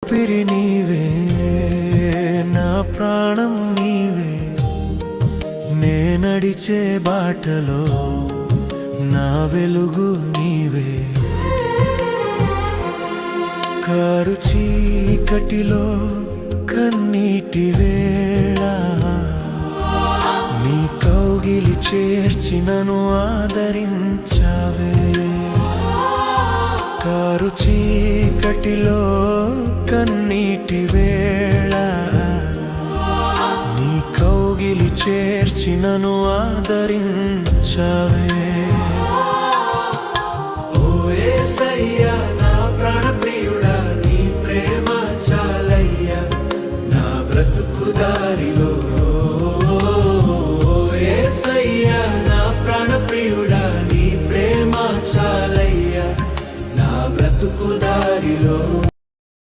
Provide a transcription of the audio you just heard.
పిరి నీవే నా ప్రాణం నీవే నే నడిచే బాటలో నా వెలుగు నీవే కారు చీకటిలో కన్నీటి వేళ నీ కౌగిలి చేర్చి నన్ను ఆదరించావే కారు చీకటిలో కన్నీటి వేళ నీ కౌగిలి చేర్చి నన్ను ఆదరించావే ఓ యేసయ్యా